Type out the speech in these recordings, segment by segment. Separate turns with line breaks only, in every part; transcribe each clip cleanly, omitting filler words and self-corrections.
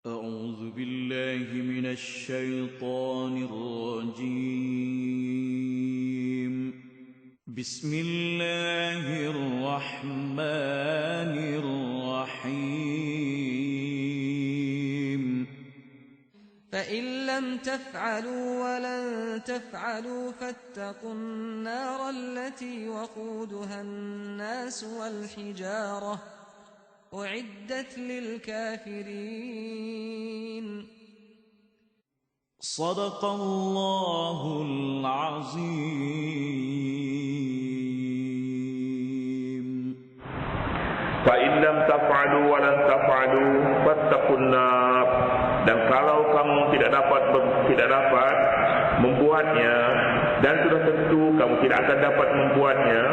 أعوذ بالله من الشيطان الرجيم. بسم الله الرحمن الرحيم.
فإن لم تفعلوا ولن تفعلوا فاتقوا النار التي وقودها الناس والحجارة أعدت للكافرين.
صدق الله العظيم.
فإن لم تفعلوا ولن تفعلوا فاتقوا النار. Dan kalau kamu tidak dapat membuatnya, dan sudah tentu kamu tidak akan dapat membuatnya,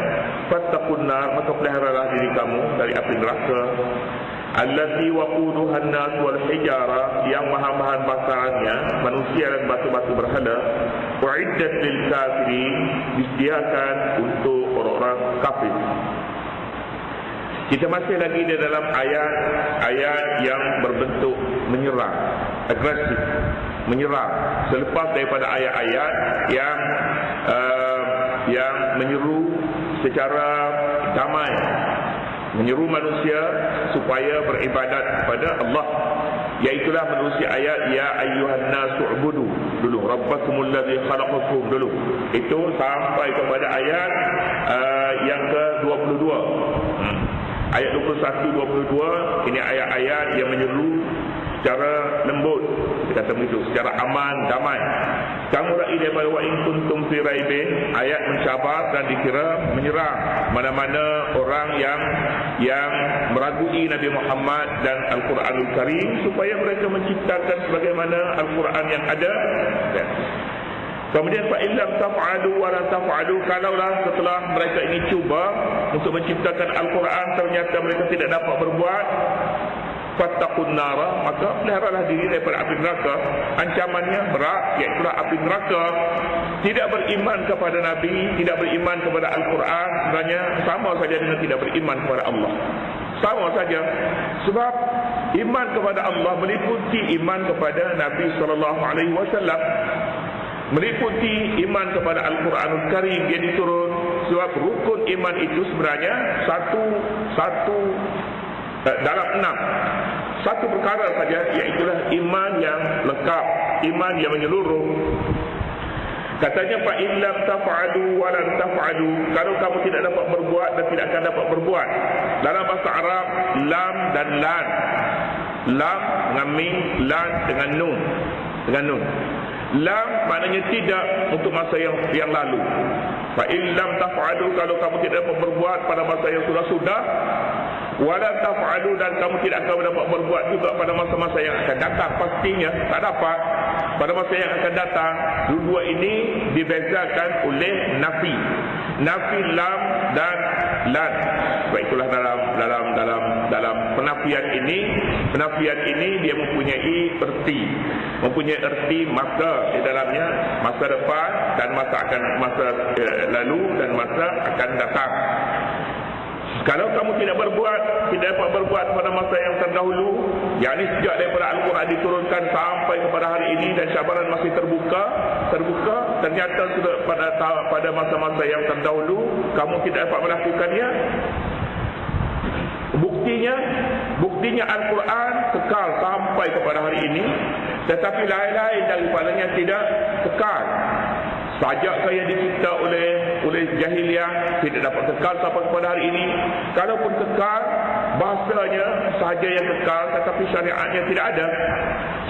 fattaqun nar, maka peliharalah diri kamu dari api neraka. Allati waquduha an-nas wal hijara, yang bahan-bahan bakarnya manusia dan batu-batu berhala. Uiddat lil kafirin, disediakan untuk orang-orang kafir. Kita masih lagi di dalam ayat yang berbentuk menyerang, agresif, menyerang. Selepas daripada ayat-ayat yang menyeru secara damai, menyeru manusia supaya beribadat kepada Allah, iaitulah menerusi ayat ya ayyuhan nasu ubudu dulu, rabbakumul ladzi khalaqakum dulu. Itu sampai kepada ayat yang ke-22. Ayat 21, 22, ini ayat-ayat yang menyeru secara lembut, kita kata begitu, secara aman, damai. Kamu ra'i daripada wa in kuntum fi raibin, ayat mencabar dan dikira menyerang mana-mana orang yang meragui Nabi Muhammad dan Al-Quranul Karim, supaya mereka menciptakan sebagaimana Al-Quran yang ada. Kemudian fa illam taf'alu wa la taf'alu, kalaulah setelah mereka ini cuba untuk menciptakan Al-Quran ternyata mereka tidak dapat berbuat, fattaqun nara, maka peliharalah diri daripada api neraka. Ancamannya berat, iaitu api neraka. Tidak beriman kepada Nabi, tidak beriman kepada Al-Quran, sebenarnya sama saja dengan tidak beriman kepada Allah. Sama saja. Sebab iman kepada Allah meliputi iman kepada Nabi SAW, meliputi iman kepada Al-Quranul Karim yang diturun. Sebab rukun iman itu sebenarnya satu dalam 6. Satu perkara saja, iaitulah iman yang lengkap, iman yang menyeluruh. Katanya fa illam taf'alu wa lan taf'alu, kalau kamu tidak dapat berbuat dan tidak akan dapat berbuat. Dalam bahasa Arab, lam dan lan. Lam dengan mim, lan dengan nun. Lam maknanya tidak untuk masa yang lalu. Fa illam taf'alu, kalau kamu tidak dapat berbuat pada masa yang sudah-sudah, wala taf'alu, dan kamu tidak akan dapat berbuat juga pada masa-masa yang akan datang. Pastinya tak dapat pada masa yang akan datang. Dua ini dibezakan oleh nafi lam dan lan. Sebab itulah dalam penafian ini dia mempunyai erti masa di dalamnya, masa depan dan masa lalu dan masa akan datang. Kalau kamu tidak dapat berbuat pada masa yang terdahulu, yakni sejak daripada Al-Quran diturunkan sampai kepada hari ini dan cabaran masih terbuka, ternyata sudah pada masa-masa yang terdahulu kamu tidak dapat melakukannya. Buktinya Al-Quran kekal sampai kepada hari ini, tetapi lain-lain daripadanya tidak kekal. Sajak saya dicipta oleh jahiliah tidak dapat kekal sampai kepada hari ini. Kalaupun kekal, bahasanya sahaja yang kekal, tetapi syariatnya tidak ada.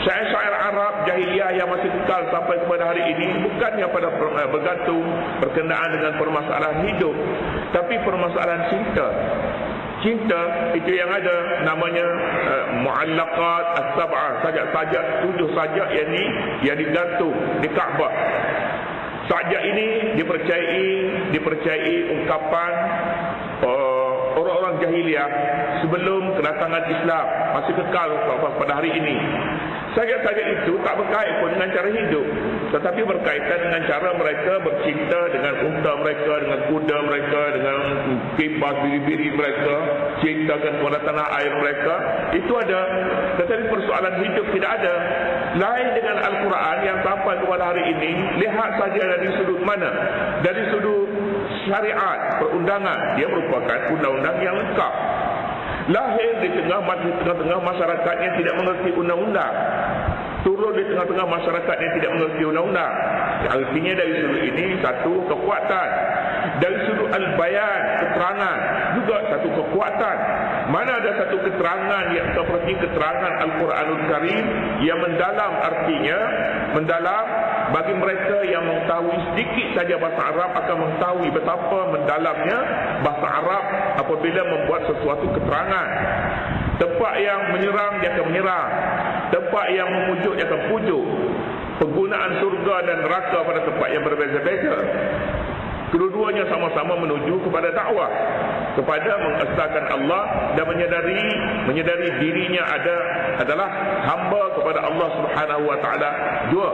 Syair-syair Arab jahiliah yang masih kekal sampai kepada hari ini bukannya pada bergantung berkenaan dengan permasalahan hidup, tapi permasalahan cinta. Cinta itu yang ada namanya muallaqat as-sab'ah, sajak-sajak 7 sajak yang digantung di Kaabah. Sajak ini dipercayai ungkapan orang-orang jahiliah sebelum kedatangan Islam, masih kekal pada hari ini. Sajak-sajak itu tak berkait pun dengan cara hidup, tetapi berkaitan dengan cara mereka bercinta dengan unta mereka, dengan kuda mereka, dengan kipas biri-biri mereka, ceritakan kepada tanah air mereka, itu ada. Tetapi persoalan hidup tidak ada. Lain dengan Al-Quran yang sampai kepada hari ini, lihat saja dari sudut mana. Dari sudut syariat, perundangan, dia merupakan undang-undang yang lengkap. Lahir di tengah-tengah masyarakat yang tidak mengerti undang-undang, turun di tengah-tengah masyarakat yang tidak mengerti undang-undang. Artinya dari sudut ini satu kekuatan, dari sudut al-bayan, keterangan, juga satu kekuatan. Mana ada satu keterangan yang seperti keterangan Al-Quranul Karim yang mendalam, artinya mendalam bagi mereka yang mengetahui sedikit saja bahasa Arab akan mengetahui betapa mendalamnya bahasa Arab apabila membuat sesuatu keterangan. Tempat yang menyerang dia akan menyerang, tempat yang memujuk dia akan pujuk. Penggunaan surga dan neraka pada tempat yang berbeza-beza. Kedua-duanya sama-sama menuju kepada dakwah, kepada mengesahkan Allah dan menyadari dirinya adalah hamba kepada Allah Subhanahu wa taala. Dua,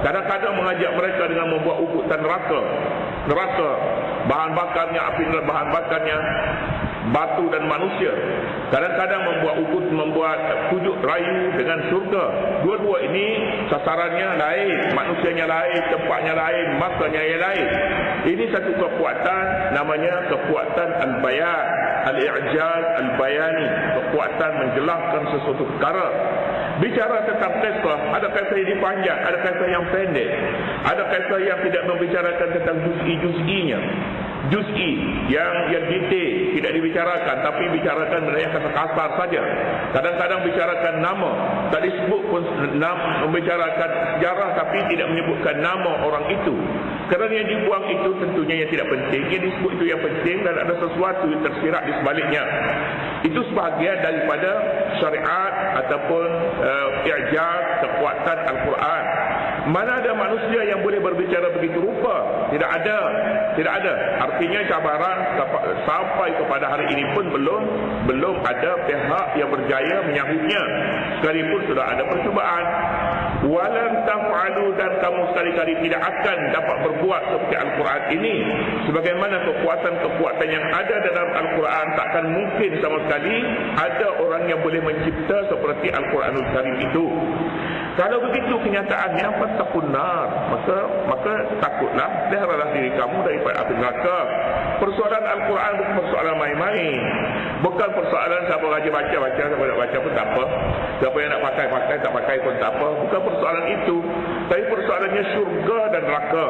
kadang-kadang mengajak mereka dengan membuat ugutan neraka, bahan bakarnya api, bahan bakarnya batu dan manusia. Kadang-kadang membuat pujuk rayu dengan surga. Dua-dua ini sasarannya lain, manusianya lain, tempatnya lain, masanya yang lain. Ini satu kekuatan, namanya kekuatan al-bayan, al-i'jaz al-bayani, kekuatan menjelaskan sesuatu perkara. Bicara tentang kisah, ada kisah yang panjang, ada kisah yang pendek, ada kisah yang tidak membicarakan tentang juz'i-juz'inya. Juz'i yang detail tidak dibicarakan, tapi bicarakan benda yang kasar-kasar saja. Kadang-kadang bicarakan nama, tak disebut pun membicarakan sejarah, tapi tidak menyebutkan nama orang itu. Kerana yang dibuang itu tentunya yang tidak penting, yang disebut itu yang penting, dan ada sesuatu yang tersirat di sebaliknya. Itu sebahagian daripada syariat ataupun i'jaz, kekuatan Al-Quran. Mana ada manusia yang boleh berbicara begitu rupa? Tidak ada. Artinya cabaran sampai kepada hari ini pun belum ada pihak yang berjaya menyahutnya, sekalipun sudah ada percubaan. Walam taf'alu, dan kamu sekali-kali tidak akan dapat berbuat seperti Al-Quran ini. Sebagaimana kekuatan-kekuatan yang ada dalam Al-Quran, takkan mungkin sama sekali ada orang yang boleh mencipta seperti Al-Quranul Karim itu. Kalau begitu kenyataannya, fattaqunar, maka takutlah, peliharalah diri kamu daripada api neraka. Persoalan Al-Quran bukan persoalan main-main. Bukan persoalan siapa rajin baca, siapa nak baca pun tak apa, siapa yang nak pakai, tak pakai pun tak apa. Bukan persoalan itu. Tapi persoalannya syurga dan neraka.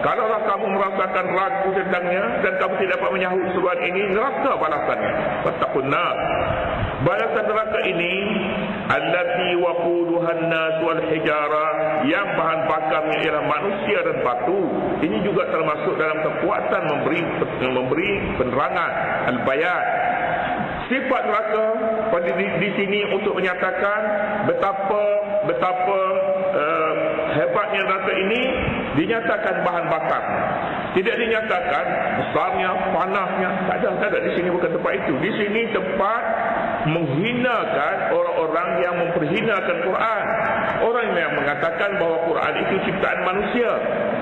Kalaulah kamu merasakan ragu tentangnya dan kamu tidak dapat menyahut seruan ini, neraka balasannya. Fattaqunar. Balasan neraka ini, allati waquduhan nas wal hijara, yang bahan bakarnya ialah manusia dan batu. Ini juga termasuk dalam kekuatan memberi penerangan, al-bayan. Sifat neraka di sini untuk menyatakan betapa hebatnya neraka ini, dinyatakan bahan bakar. Tidak dinyatakan besarnya, panasnya. Tak ada di sini, bukan tempat itu. Di sini tempat menghinakan orang-orang yang memperhinakan Quran. Orang yang mengatakan bahawa Quran itu ciptaan manusia.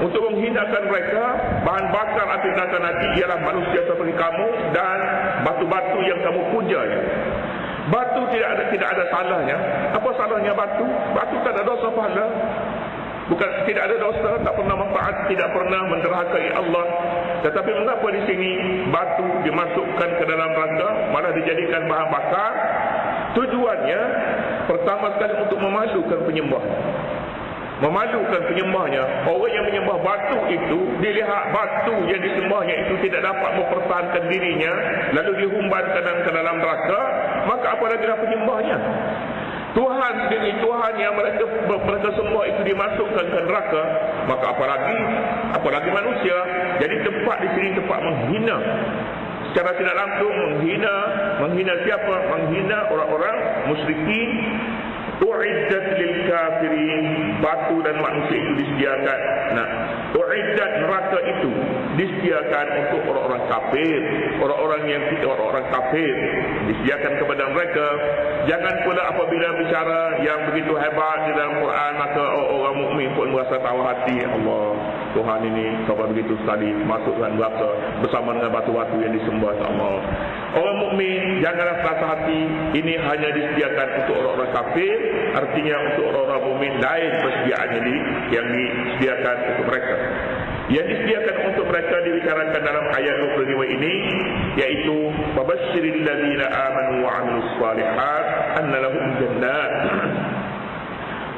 Untuk menghinakan mereka, bahan bakar api neraka nanti ialah manusia seperti kamu dan batu-batu yang kamu pujanya. Batu tidak ada salahnya. Apa salahnya batu? Batu tak ada dosa pahala. Bukan tidak ada dosa, tak pernah manfaat, tidak pernah menderhakai Allah. Tetapi mengapa di sini batu dimasukkan ke dalam neraka, malah dijadikan bahan bakar? Tujuannya pertama sekali untuk memalukan penyembah. Memalukan penyembahnya. Orang yang menyembah batu itu, dilihat batu yang disembahnya itu tidak dapat mempertahankan dirinya, lalu dihumbankan ke dalam neraka, maka apa lagi penyembahnya? Tuhan sendiri, Tuhan yang mereka sembah itu dimasukkan ke neraka, maka apalagi manusia. Jadi tempat di sini tempat menghina. Secara tidak langsung menghina siapa? Menghina orang-orang musyrikin. U'iddat lil kafirin, batu dan manusia itu disediakan. U'iddat, neraka itu disediakan untuk orang-orang kafir, orang-orang kafir disediakan kepada mereka. Jangan pula apabila bicara yang begitu hebat di dalam Quran, maka orang mukmin pun merasa tahu hati Allah. Tuhan ini kau begitu sekali masukkan neraka bersama dengan batu-batu yang disembah Allah. Orang mukmin janganlah rasa hati ini hanya disediakan untuk orang-orang kafir, artinya untuk orang-orang mukmin lain persediaan yang disediakan untuk mereka. Yang disediakan untuk mereka dibicarakan dalam ayat 25 ini, yaitu fabasyiril ladzina amanu wa 'amilus shalihat anna lahum jannat.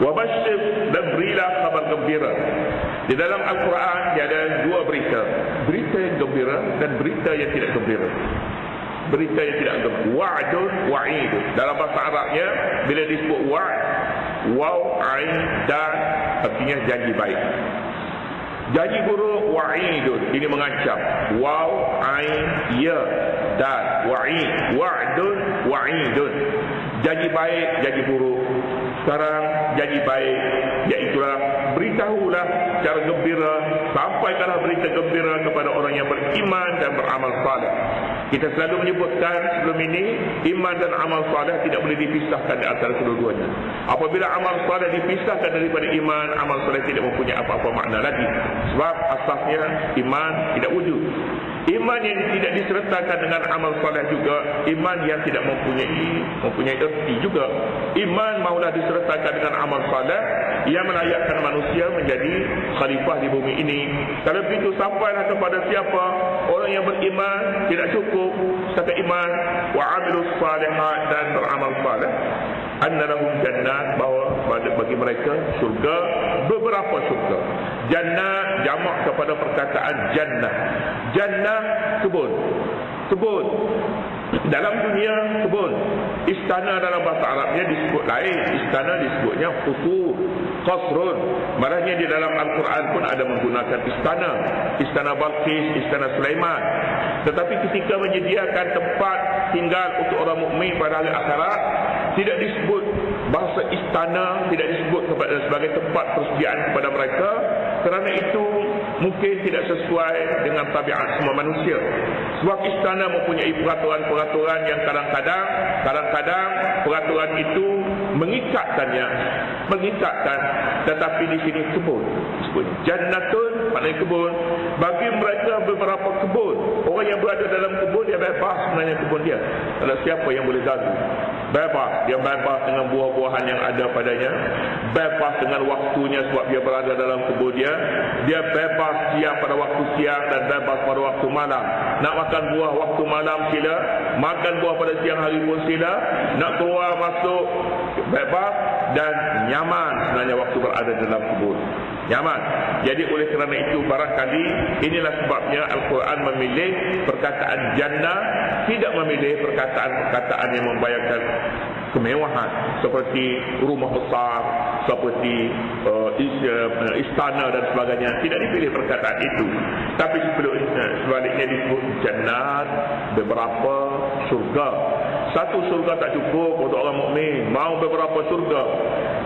Wabasyir, dan berilah kabar gembira. Di dalam Al-Quran dia ada dua berita, berita yang gembira dan berita yang tidak gembira. Berita yang tidak gembira, wa'dun wa'idun. Dalam bahasa Arabnya bila disebut wa'd, waw, ain, dan, artinya janji baik. Janji buruk, wa'idun, ini mengancam. Waw, ain, ya, dan, wa'id, wa'dun wa'idun. Janji baik, janji buruk. Sekarang janji baik, iaitulah beritahulah secara gembira, sampaikanlah berita gembira kepada orang yang beriman dan beramal saleh. Kita selalu menyebutkan sebelum ini, iman dan amal saleh tidak boleh dipisahkan di antara kedua-duanya. Apabila amal saleh dipisahkan daripada iman, amal saleh tidak mempunyai apa-apa makna lagi. Sebab asasnya iman tidak wujud. Iman yang tidak disertakan dengan amal saleh juga iman yang tidak mempunyai erti juga. Iman maulah disertakan dengan amal saleh yang melayakkan manusia menjadi khalifah di bumi ini. Kalau begitu sampailah kepada siapa? Orang yang beriman tidak cukup setakat iman, wa 'amilus shalihat, dan beramal saleh. Anna lahum jannat, bahawa bagi mereka surga, beberapa surga. Jannah jamak kepada perkataan jannah. Jannah kebun. Kebun. Dalam dunia kebun. Istana dalam bahasa Arabnya disebut lain. Istana disebutnya qusur, qasrun. Malahnya di dalam Al-Quran pun ada menggunakan istana. Istana Balqis, istana Sulaiman. Tetapi ketika menyediakan tempat tinggal untuk orang mukmin pada hari akhirat, tidak disebut bahasa istana, tidak disebut sebagai tempat persediaan kepada mereka, kerana itu mungkin tidak sesuai dengan tabiat semua manusia. Sebab istana mempunyai peraturan-peraturan yang kadang-kadang peraturan itu mengikatkan, tetapi di sini kebun. Disebut jannatun, maknanya kebun. Bagi mereka beberapa kebun. Orang yang berada dalam kebun, dia bebas sebenarnya kebun dia. Tak ada siapa yang boleh ganggu. Bebas, dia bebas dengan buah-buahan yang ada padanya, bebas dengan waktunya sebab dia berada dalam kebun dia. Dia bebas siang pada waktu siang dan bebas pada waktu malam. Nak makan buah waktu malam sila, makan buah pada siang hari pun sila, nak keluar masuk bebas dan nyaman sebenarnya waktu berada dalam kebun. Nyaman. Jadi oleh kerana itu barangkali inilah sebabnya Al-Quran memilih perkataan jannah, tidak memilih perkataan-perkataan yang membayangkan kemewahan seperti rumah besar, seperti istana dan sebagainya. Tidak dipilih perkataan itu. Tapi sebaliknya disebut jannat, beberapa surga. Satu surga tak cukup untuk orang mukmin, mau beberapa surga.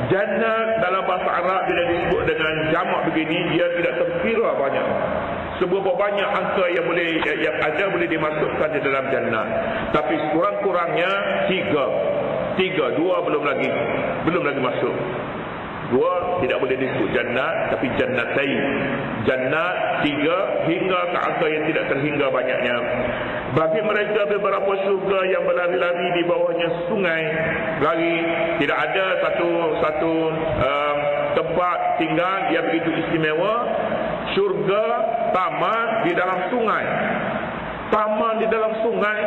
Jannat dalam bahasa Arab bila disebut dengan jamak begini, dia tidak terkira banyak. Seberapa banyak angka yang ada boleh dimasukkan di dalam jannat. Tapi kurang-kurangnya tiga, dua belum lagi masuk. Dua tidak boleh disebut jannat, tapi jannatain. Jannat tiga hingga ke angka yang tidak terhingga banyaknya. Bagi mereka beberapa syurga yang berlari-lari di bawahnya sungai. Lari, tidak ada satu tempat tinggal yang begitu istimewa. Syurga, taman di dalam sungai. Taman di dalam sungai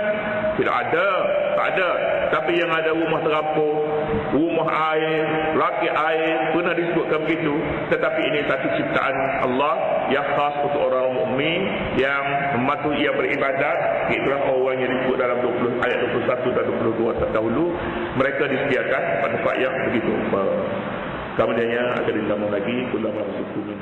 tidak ada, tak ada. Tapi yang ada rumah terapung, rumah air, laki air, pernah disebutkan begitu. Tetapi ini satu ciptaan Allah yang khas untuk orang mukmin yang mematuhi ia beribadat. Itulah orang yang disebut dalam ayat 21 dan 22 terdahulu. Mereka disediakan manfaat yang begitu. Kemudiannya akan ditambah lagi kullu ma rizqu min